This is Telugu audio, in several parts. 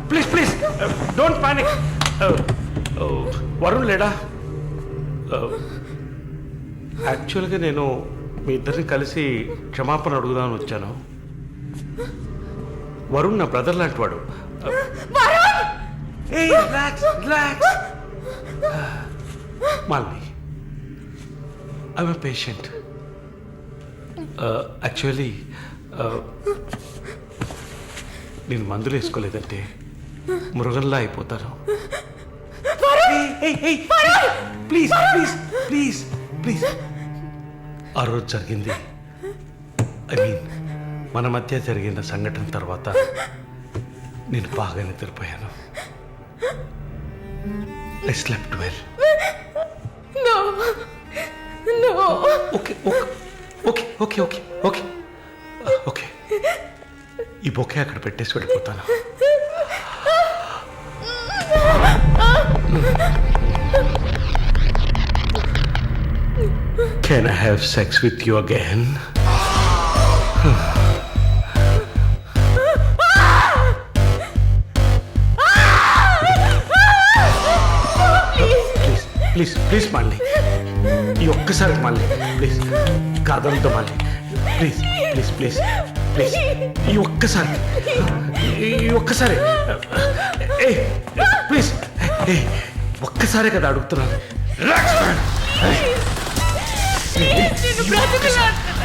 Please please don't panic. Varun లేడా? యాక్చువల్గా నేను మీ ఇద్దరిని కలిసి క్షమాపణ అడుగుదామని వచ్చాను. వరుణ్ నా బ్రదర్ లాంటి వాడు. Malini, I'm a patient. Actually నేను మందులు వేసుకోలేదంటే మృగంలా అయిపోతాను. Please please please please. ఆ రోజు జరిగింది, ఐ మీన్ మన మధ్య జరిగిన సంఘటన తర్వాత నేను బాగా నిద్రపోయాను. I slept well. No. Okay. Okay. ఈ బొకే అక్కడ పెట్టేసి వెళ్ళిపోతాను. Can I have sex with you again? Please మళ్ళీ ఈ ఒక్కసారి మళ్ళీ ప్లీజ్ కాదంతో మళ్ళీ ప్లీజ్ ప్లీజ్ ప్లీజ్ ప్లీజ్ ఈ ఒక్కసారి ప్లీజ్ ఒక్కసారే కదా అడుగుతున్నాను.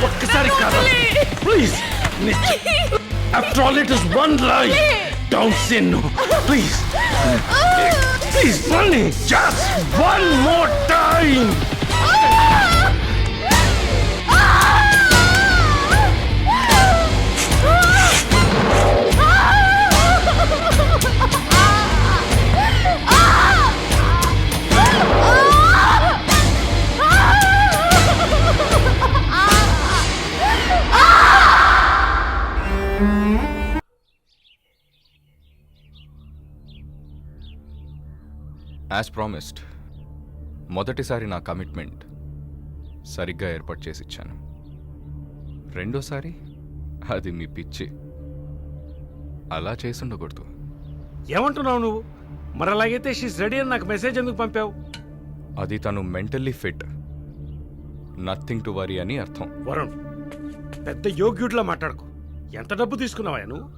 ఒక్కసారి కాదు please. After all it is one life. Don't say no please. Please, Molly, just one more time. As promised, మొదటిసారి నా కమిట్మెంట్ సరిగ్గా ఏర్పాటు చేసి ఇచ్చాను. రెండోసారి అది మీ పిచ్చి. అలా చేసుండకూడదు. ఏమంటున్నావు నువ్వు? మరి అలాగైతే షీస్ రెడీ అని నాకు మెసేజ్ ఎందుకు పంపావు? అది తను mentally fit, nothing to worry అని అర్థం. వరుణ్, పెద్ద యోగ్యుడిలా మాట్లాడుకో. ఎంత డబ్బు తీసుకున్నావా నువ్వు?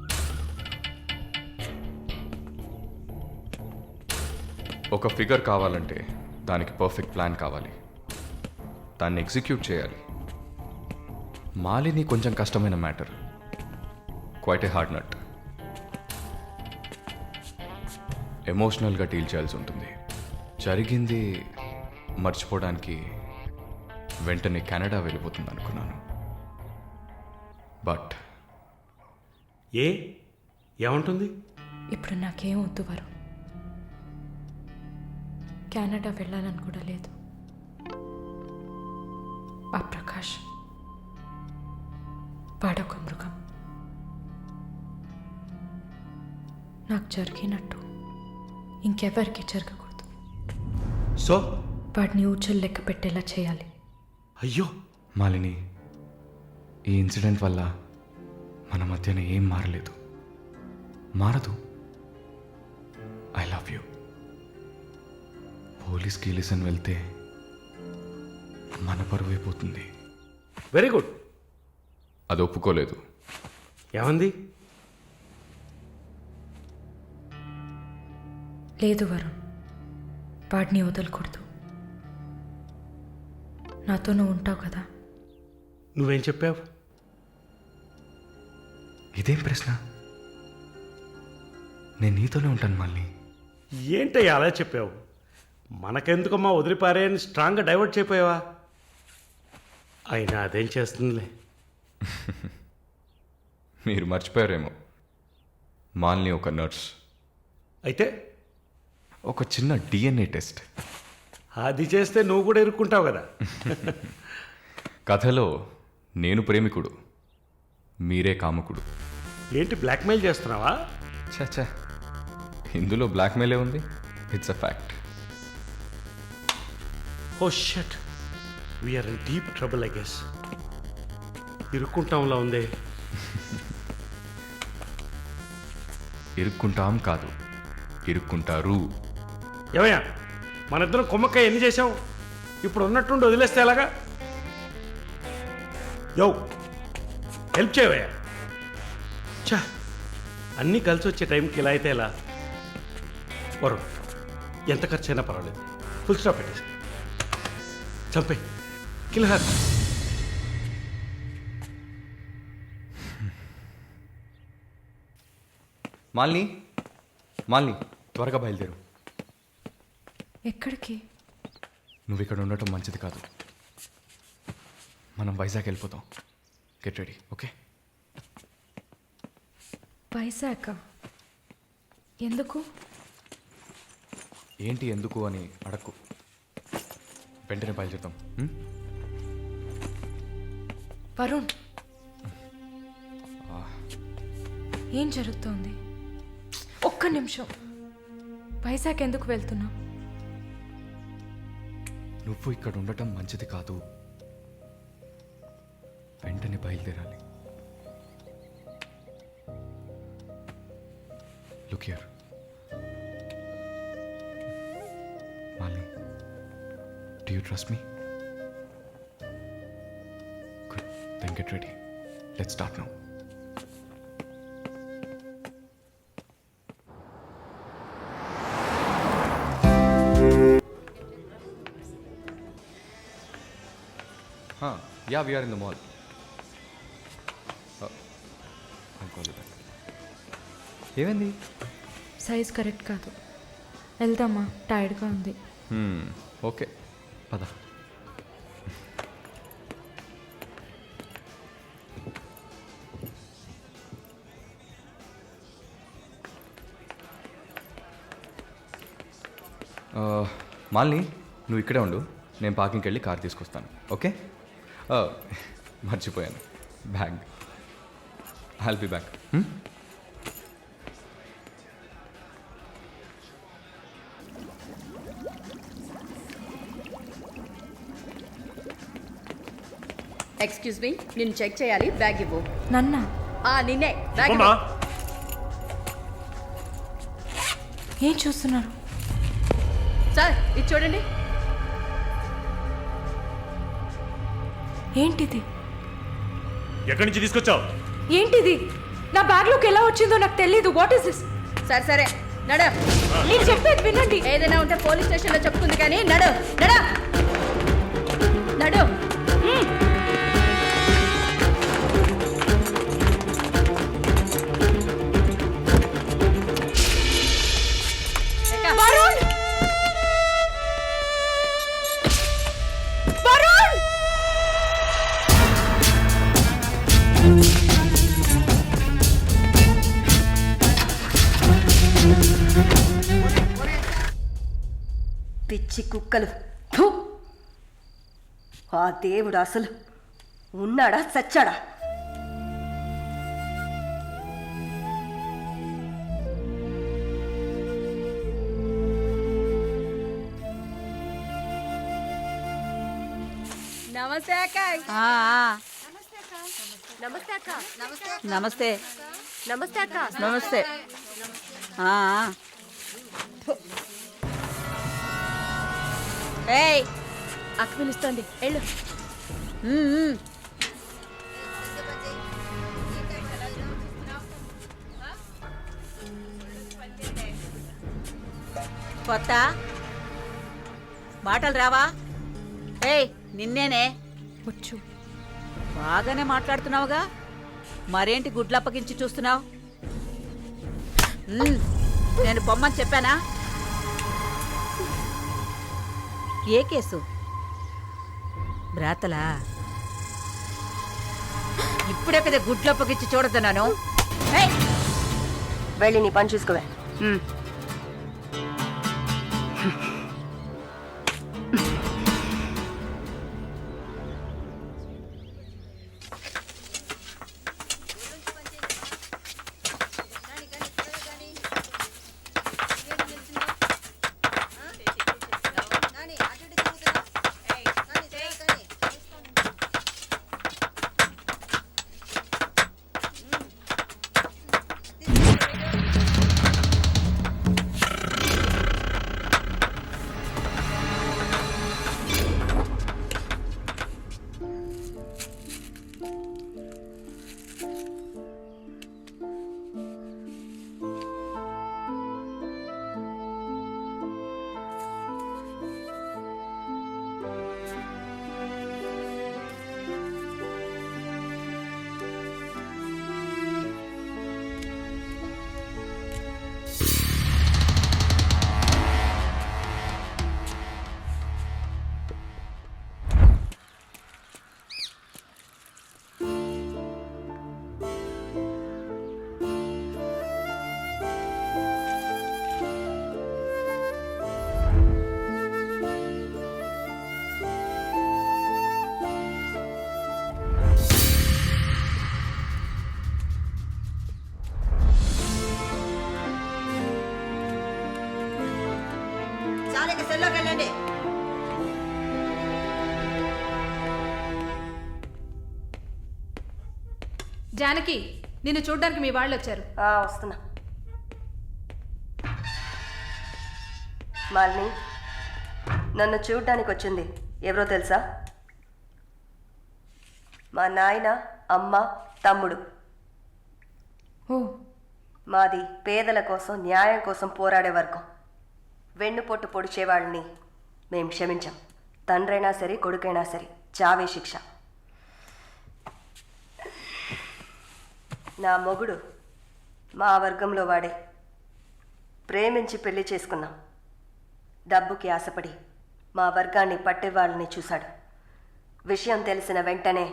ఒక ఫిగర్ కావాలంటే దానికి పర్ఫెక్ట్ ప్లాన్ కావాలి, దాన్ని ఎగ్జిక్యూట్ చేయాలి. మాలిని కొంచెం కష్టమైన matter, quite a hard nut. ఎమోషనల్గా డీల్ చేయాల్సి ఉంటుంది. జరిగింది మర్చిపోవడానికి వెంటనే కెనడా వెళ్ళిపోతుంది అనుకున్నాను. బట్ ఏమంటుంది? ఇప్పుడు నాకేం వద్దు వరుణ్. కెనడా వెళ్ళాలని కూడా లేదు. ఆ ప్రకాష్ వాడొక మృగం. నాకు జరిగినట్టు ఇంకెవరికి జరగకూడదు. సో వాడిని ఊచలు లెక్క పెట్టేలా చేయాలి. అయ్యో మాలిని, ఈ ఇన్సిడెంట్ వల్ల మన మధ్యన ఏం మారదు. I love you. పోలీస్కి లిసన్ వెళ్తే మన పరువు అయిపోతుంది. Very good. అది ఒప్పుకోలేదు. ఏమంది? లేదు వరుణ్, వాడిని వదలకూడదు. నాతో నువ్వు ఉంటావు కదా. నువ్వేం చెప్పావు? ఇదేం ప్రశ్న? నేను నీతోనే ఉంటాను మళ్ళీ. ఏంటయ్యా అలా చెప్పావు? మనకెందుకమ్మా వదిలిపారే అని స్ట్రాంగ్గా డైవర్ట్ చేయపోయావా? అయినా అదేం చేస్తుందిలే. మీరు మర్చిపోయారేమో, మాలిని ఒక నర్స్. అయితే ఒక చిన్న DNA టెస్ట్. అది చేస్తే నువ్వు కూడా ఇరుక్కుంటావు కదా. కథలో నేను ప్రేమికుడు, మీరే కాముకుడు. ఏంటి బ్లాక్మెయిల్ చేస్తున్నావా? చచ్చా, ఇందులో బ్లాక్మెయిలే ఉంది. It's a fact. Oh shit, we're in deep trouble I guess. ఇరుక్కుంటాంలా ఉంది. ఇరుక్కుంటాం కాదు, ఇరుక్కుంటారు. ఏమయ్యా మన ఇద్దరం కుమ్మక్కాయ ఎన్ని చేసావు? ఇప్పుడు ఉన్నట్టుండి వదిలేస్తే ఎలాగా? యో హెల్ప్ చేయవయ్యా. చా అన్నీ కలిసి వచ్చే టైంకి ఇలా అయితే ఎలా? వరుణ్ ఎంత ఖర్చు అయినా పర్వాలేదు, ఫుల్ స్టాప్ పెట్టేసి చంపే కిల్హర్. మాలిని, మాలిని త్వరగా బయలుదేరు. ఎక్కడికి? నువ్వు ఇక్కడ ఉండటం మంచిది కాదు. మనం వైజాగ్ వెళ్ళిపోతాం. Get ready, okay? వైజాగ్ ఎందుకు? ఏంటి ఎందుకు అని అడక్కు, వెంటనే బయలుదేరుతాం. వరుణ్, ఏం జరుగుతోంది? ఒక్క నిమిషం. వైజాగ్ ఎందుకు వెళ్తున్నావు? నువ్వు ఇక్కడ ఉండటం మంచిది కాదు, వెంటనే బయలుదేరాలి. Look here Malini, do you trust me? Good, then get ready. Let's start now. Yeah, we are in the mall. I'll call you back. ఏమైంది? సైజ్ కరెక్ట్ కాదు. వెళ్దామా? టైర్డ్గా ఉంది. ఓకే పద. మాలిని, నువ్వు ఇక్కడే ఉండు, నేను పార్కింగ్కి వెళ్ళి కార్ తీసుకొస్తాను, ఓకే? మర్చిపోయాను, bag. I'll be back. Excuse me, నేను చెక్ చేయాలి, బ్యాగ్ ఇవ్వు. నన్నా? నిన్నే, బ్యాగ్ అమ్మా ఇవ్వు. ఏం చూస్తున్నారు? సార్ ఇది చూడండి. ఏంటిది? ఎక్కడి నుంచి తీసుకొచ్చావు? ఏంటిది? నా బ్యాగ్లోకి ఎలా వచ్చిందో నాకు తెలీదు. What is this? సరే సరే నడు. నేను చెప్పేది వినండి. ఏదైనా ఉంటే పోలీస్ స్టేషన్లో చెప్పుకుంది కానీ నడు నడు నడు. వరుణ్! వరుణ్! పిచ్చి కుక్కలు. ఫు! ఆ దేవుడు అసలు ఉన్నాడా చచ్చాడా? నమస్తే అక్క. నమస్తే అక్క. నమస్తే నమస్తే అక్క. నమస్తే. ఏయ్, అక్క పిలుస్తోంది, వెళ్ళు. కొత్త మాటలు రావా? ఏయ్, నిన్నేనే. వచ్చు. బాగానే మాట్లాడుతున్నావుగా, మరేంటి గుడ్లు అప్పగించి చూస్తున్నావు? నేను పొమ్మని చెప్పానా? ఏ కేసు? బ్రాతలా? ఇప్పుడే కదా గుడ్లు అప్పగించి చూడతున్నాను. వెళ్ళి నీ పని చూసుకోవే. జానకి నిన్ను చూడ్డానికి మీ వాళ్ళు వచ్చారు. వస్తున్నా. మాలిని, నన్ను చూడ్డానికి వచ్చింది ఎవరో తెలుసా? మా నాయన, అమ్మ, తమ్ముడు. ఓ, మాది పేదల కోసం, న్యాయం కోసం పోరాడే వర్గం. వెన్నుపొట్టు పొడిచేవాళ్ళని మేం క్షమించాం. తండ్రైనా సరే, కొడుకైనా సరే, చావే శిక్ష. నా మొగుడు మా వర్గంలో వాడే. ప్రేమించి పెళ్లి చేసుకున్నాం. డబ్బుకి ఆశపడి మా వర్గాన్ని పట్టేవాళ్ళని చూశాడు. విషయం తెలిసిన వెంటనే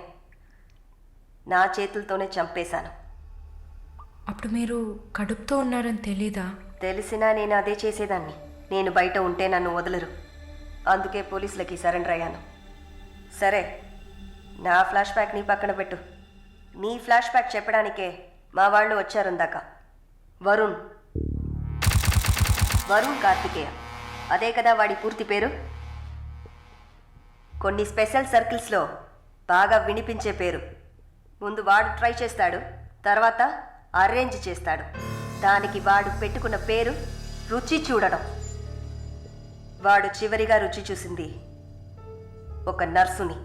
నా చేతులతోనే చంపేశాను. అప్పుడు మీరు కడుపుతో ఉన్నారని తెలీదా? తెలిసినా నేను అదే చేసేదాన్ని. నేను బయట ఉంటే నన్ను వదలరు. అందుకే పోలీసులకి సరెండర్ అయ్యాను. సరే, నా ఫ్లాష్ బ్యాక్ నీ పక్కన పెట్టు. నీ ఫ్లాష్ బ్యాక్ చెప్పడానికే మా వాళ్ళు వచ్చారుందాక. వరుణ్ కార్తికేయ, అదే కదా వాడి పూర్తి పేరు. కొన్ని స్పెషల్ సర్కిల్స్లో బాగా వినిపించే పేరు. ముందు వాడు ట్రై చేస్తాడు, తర్వాత అరేంజ్ చేస్తాడు. దానికి వాడు పెట్టుకున్న పేరు రుచి చూడడం. వాడు చివరిగా రుచి చూసింది ఒక నర్సుని.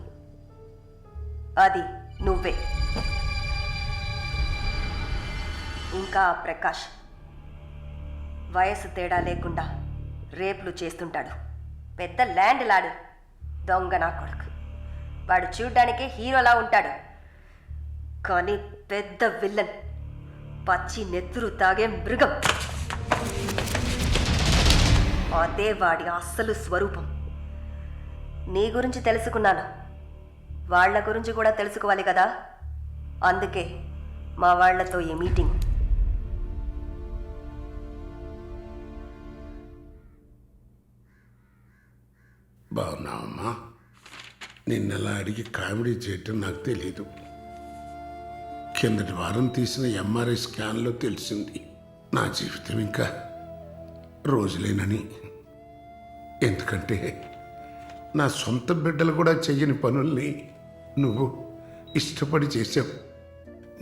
అది నువ్వే. ఇంకా ప్రకాష్ వయసు తేడా లేకుండా రేపులు చేస్తుంటాడు. పెద్ద ల్యాండ్ లాడు, దొంగ నా కొడుకు. వాడు చూడ్డానికే హీరోలా ఉంటాడు, కానీ పెద్ద విల్లన్, పచ్చి నెత్తురు తాగే మృగం. అదే వాడి అస్సలు స్వరూపం. నీ గురించి తెలుసుకున్నాను, వాళ్ళ గురించి కూడా తెలుసుకోవాలి కదా. అందుకే మా వాళ్లతో ఈ మీటింగ్. బాగున్నావమ్మా? నిన్నలా అడిగి కామెడీ చేయటం నాకు తెలీదు. కిందటి వారం తీసిన ఎంఆర్ఐ స్కాన్లో తెలిసింది నా జీవితం ఇంకా రోజులేనని. ఎందుకంటే నా సొంత బిడ్డలు కూడా చెయ్యని పనుల్ని నువ్వు ఇష్టపడి చేసావు.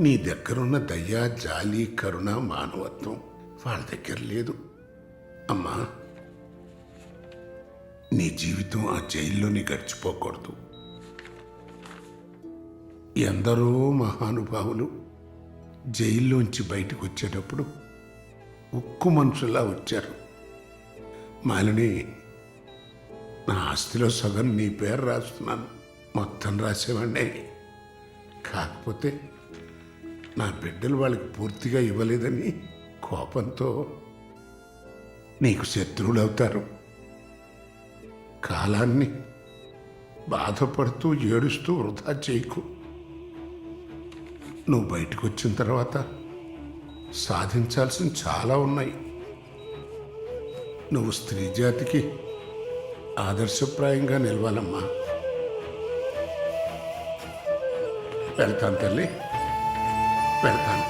నీ దగ్గరున్న దయ, జాలి, కరుణ, మానవత్వం వాళ్ళ దగ్గర లేదు. అమ్మా, నీ జీవితం ఆ జైల్లోనే గడిచిపోకూడదు. ఎందరో మహానుభావులు జైల్లోంచి బయటకు వచ్చేటప్పుడు ఉక్కు మనుషులా వచ్చారు. మాలిని, నా ఆస్తిలో సగం నీ పేరు రాస్తున్నాను. మొత్తం రాసేవాడినే. కాకపోతే నా బిడ్డలు వాళ్ళకి పూర్తిగా ఇవ్వలేదని కోపంతో నీకు శత్రువులు అవుతారు. కాలాన్ని బాధపడుతూ ఏడుస్తూ వృధా చేయకు. నువ్వు బయటకు వచ్చిన తర్వాత సాధించాల్సిన చాలా ఉన్నాయి. నువ్వు స్త్రీ జాతికి ఆదర్శప్రాయంగా నిలవాలమ్మా. వెళ్తాను తల్లి, వెళ్తాను.